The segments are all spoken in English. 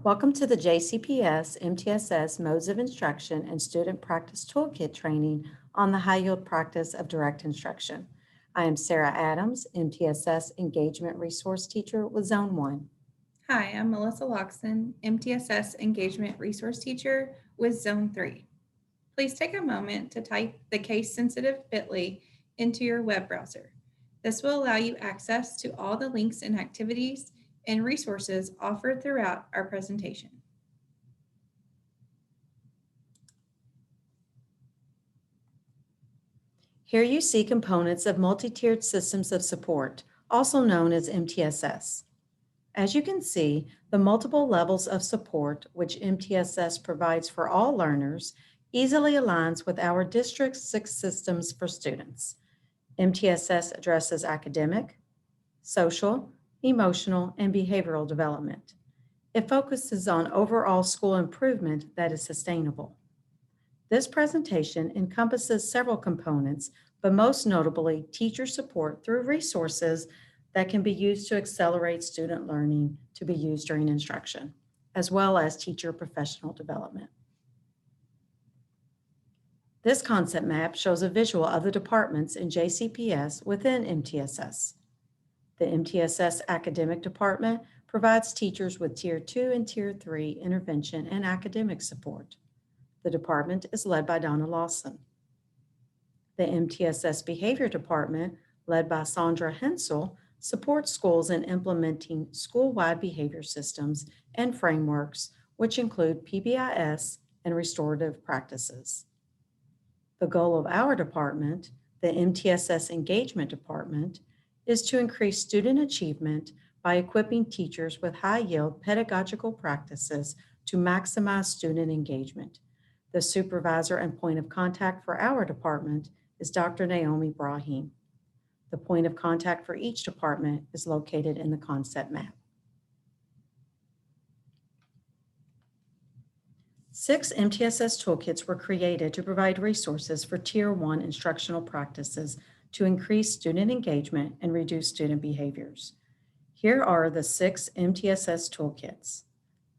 Welcome to the JCPS MTSS Modes of Instruction and Student Practice Toolkit training on the high yield practice of direct instruction. I am Sarah Adams, MTSS Engagement Resource Teacher with Zone 1. Hi, I'm Melissa Loxton, MTSS Engagement Resource Teacher with Zone 3. Please take a moment to type the case-sensitive bit.ly into your web browser. This will allow you access to all the links and activities and resources offered throughout our presentation. Here you see components of multi-tiered systems of support, also known as MTSS. As you can see, the multiple levels of support which MTSS provides for all learners easily aligns with our district's 6 systems for students. MTSS addresses academic, social, emotional, and behavioral development. It focuses on overall school improvement that is sustainable. This presentation encompasses several components, but most notably teacher support through resources that can be used to accelerate student learning to be used during instruction, as well as teacher professional development. This concept map shows a visual of the departments in JCPS within MTSS. The MTSS Academic Department provides teachers with Tier 2 and Tier 3 intervention and academic support. The department is led by Donna Lawson. The MTSS Behavior Department, led by Sandra Hensel, supports schools in implementing school-wide behavior systems and frameworks, which include PBIS and restorative practices. The goal of our department, the MTSS Engagement Department, is to increase student achievement by equipping teachers with high-yield pedagogical practices to maximize student engagement. The supervisor and point of contact for our department is Dr. Naomi Brahim. The point of contact for each department is located in the concept map. 6 MTSS toolkits were created to provide resources for Tier 1 instructional practices to increase student engagement and reduce student behaviors. Here are the 6 MTSS toolkits.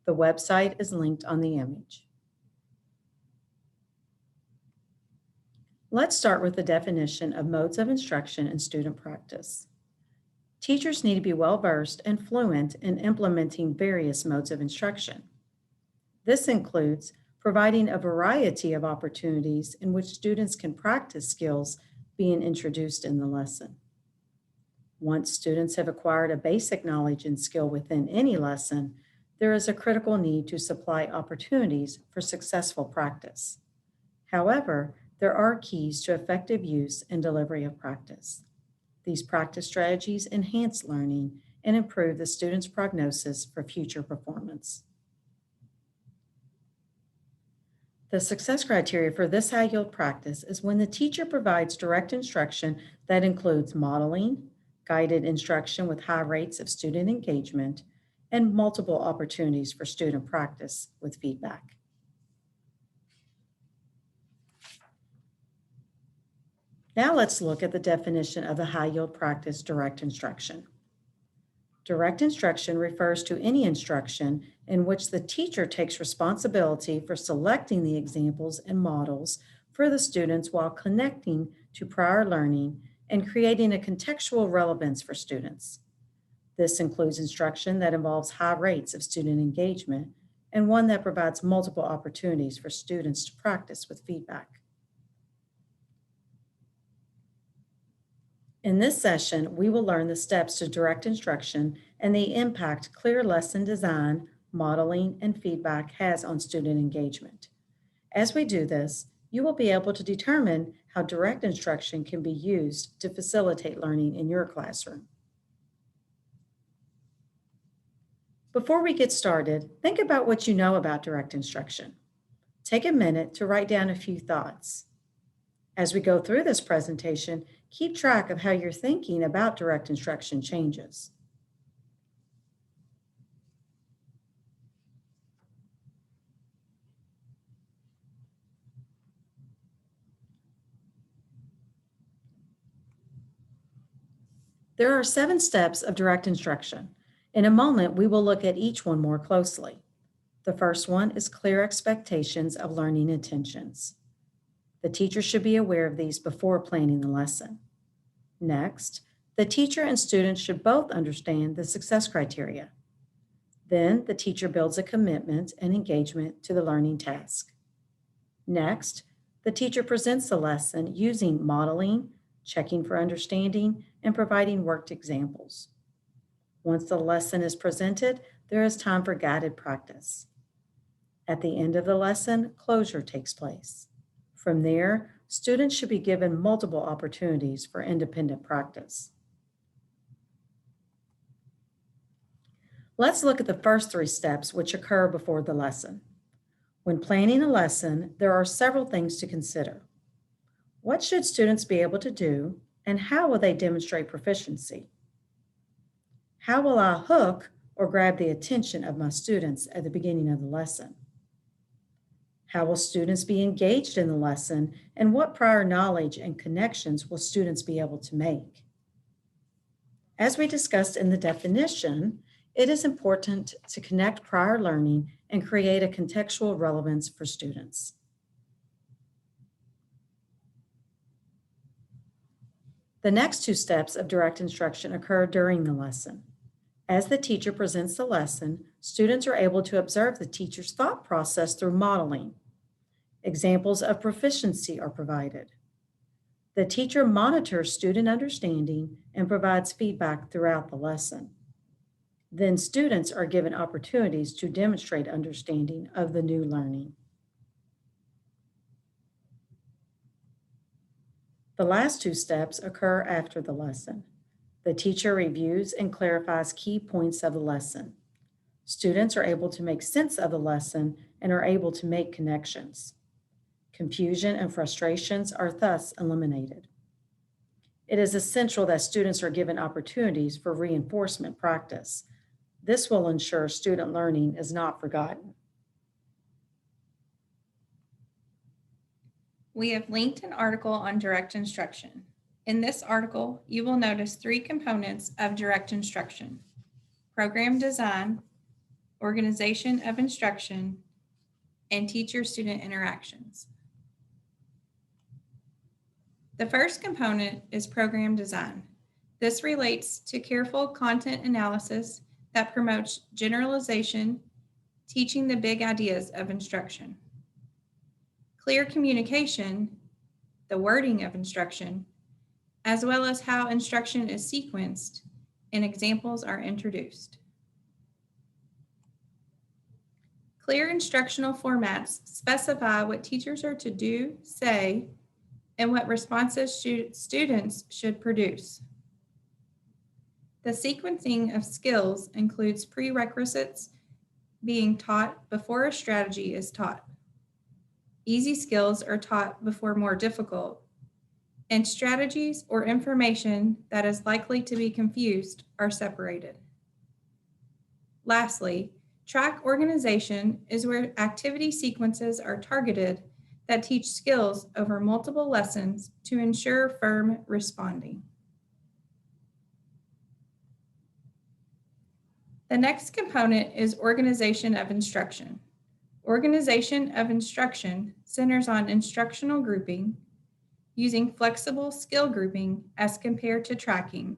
The website is linked on the image. Let's start with the definition of modes of instruction and student practice. Teachers need to be well-versed and fluent in implementing various modes of instruction. This includes providing a variety of opportunities in which students can practice skills being introduced in the lesson. Once students have acquired a basic knowledge and skill within any lesson, there is a critical need to supply opportunities for successful practice. However, there are keys to effective use and delivery of practice. These practice strategies enhance learning and improve the student's prognosis for future performance. The success criteria for this high-yield practice is when the teacher provides direct instruction that includes modeling, guided instruction with high rates of student engagement, and multiple opportunities for student practice with feedback. Now let's look at the definition of the high-yield practice direct instruction. Direct instruction refers to any instruction in which the teacher takes responsibility for selecting the examples and models for the students while connecting to prior learning and creating a contextual relevance for students. This includes instruction that involves high rates of student engagement and one that provides multiple opportunities for students to practice with feedback. In this session, we will learn the steps to direct instruction and the impact clear lesson design, modeling, and feedback has on student engagement. As we do this, you will be able to determine how direct instruction can be used to facilitate learning in your classroom. Before we get started, think about what you know about direct instruction. Take a minute to write down a few thoughts. As we go through this presentation, keep track of how your thinking about direct instruction changes. There are 7 steps of direct instruction. In a moment, we will look at each one more closely. The first one is clear expectations of learning intentions. The teacher should be aware of these before planning the lesson. Next, the teacher and students should both understand the success criteria. Then, the teacher builds a commitment and engagement to the learning task. Next, the teacher presents the lesson using modeling, checking for understanding, and providing worked examples. Once the lesson is presented, there is time for guided practice. At the end of the lesson, closure takes place. From there, students should be given multiple opportunities for independent practice. Let's look at the first three steps which occur before the lesson. When planning a lesson, there are several things to consider. What should students be able to do, and how will they demonstrate proficiency? How will I hook or grab the attention of my students at the beginning of the lesson? How will students be engaged in the lesson, and what prior knowledge and connections will students be able to make? As we discussed in the definition, it is important to connect prior learning and create a contextual relevance for students. The next two steps of direct instruction occur during the lesson. As the teacher presents the lesson, students are able to observe the teacher's thought process through modeling. Examples of proficiency are provided. The teacher monitors student understanding and provides feedback throughout the lesson. Then students are given opportunities to demonstrate understanding of the new learning. The last two steps occur after the lesson. The teacher reviews and clarifies key points of the lesson. Students are able to make sense of the lesson and are able to make connections. Confusion and frustrations are thus eliminated. It is essential that students are given opportunities for reinforcement practice. This will ensure student learning is not forgotten. We have linked an article on direct instruction. In this article, you will notice three components of direct instruction: program design, organization of instruction, and teacher-student interactions. The first component is program design. This relates to careful content analysis that promotes generalization, teaching the big ideas of instruction. Clear communication, the wording of instruction, as well as how instruction is sequenced and examples are introduced. Clear instructional formats specify what teachers are to do, say, and what responses students should produce. The sequencing of skills includes prerequisites being taught before a strategy is taught. Easy skills are taught before more difficult, and strategies or information that is likely to be confused are separated. Lastly, track organization is where activity sequences are targeted that teach skills over multiple lessons to ensure firm responding. The next component is organization of instruction. Organization of instruction centers on instructional grouping, using flexible skill grouping as compared to tracking,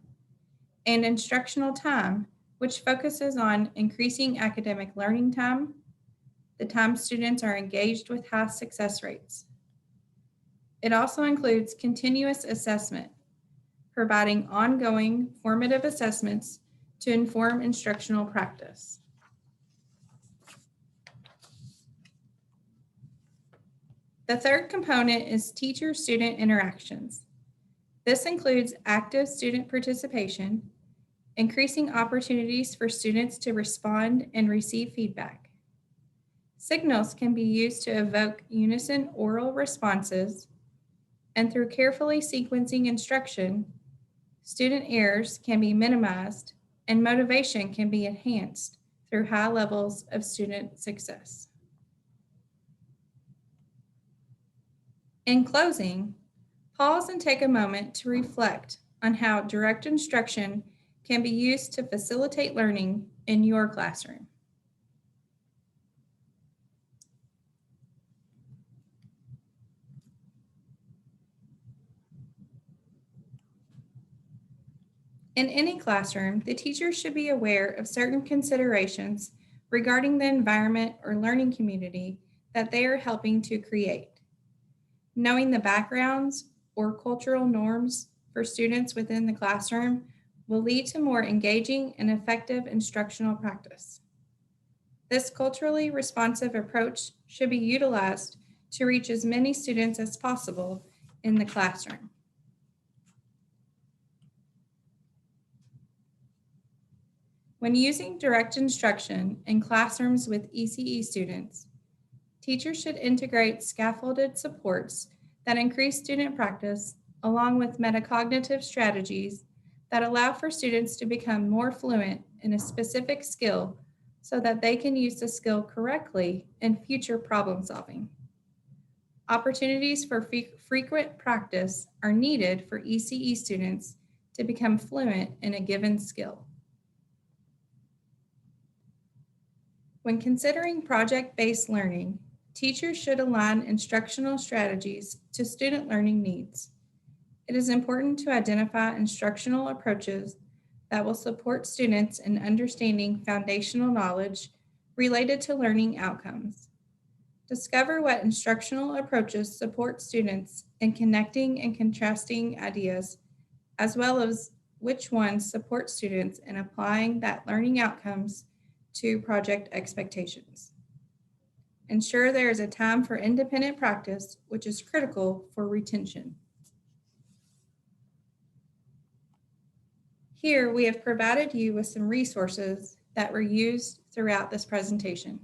and instructional time, which focuses on increasing academic learning time, the time students are engaged with high success rates. It also includes continuous assessment, providing ongoing formative assessments to inform instructional practice. The third component is teacher-student interactions. This includes active student participation, increasing opportunities for students to respond and receive feedback. Signals can be used to evoke unison oral responses, and through carefully sequencing instruction, student errors can be minimized and motivation can be enhanced through high levels of student success. In closing, pause and take a moment to reflect on how direct instruction can be used to facilitate learning in your classroom. In any classroom, the teacher should be aware of certain considerations regarding the environment or learning community that they are helping to create. Knowing the backgrounds or cultural norms for students within the classroom will lead to more engaging and effective instructional practice. This culturally responsive approach should be utilized to reach as many students as possible in the classroom. When using direct instruction in classrooms with ECE students, teachers should integrate scaffolded supports that increase student practice along with metacognitive strategies that allow for students to become more fluent in a specific skill so that they can use the skill correctly in future problem solving. Opportunities for frequent practice are needed for ECE students to become fluent in a given skill. When considering project-based learning, teachers should align instructional strategies to student learning needs. It is important to identify instructional approaches that will support students in understanding foundational knowledge related to learning outcomes. Discover what instructional approaches support students in connecting and contrasting ideas, as well as which ones support students in applying that learning outcomes to project expectations. Ensure there is a time for independent practice, which is critical for retention. Here, we have provided you with some resources that were used throughout this presentation.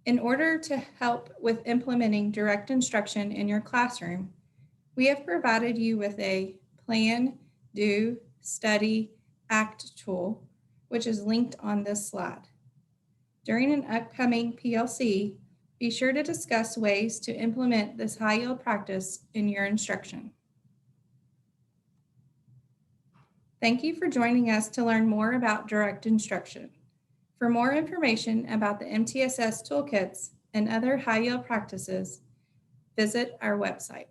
In order to help with implementing direct instruction in your classroom, we have provided you with a plan, do, study, act tool, which is linked on this slide. During an upcoming PLC, be sure to discuss ways to implement this high-yield practice in your instruction. Thank you for joining us to learn more about direct instruction. For more information about the MTSS toolkits and other high-yield practices, visit our website.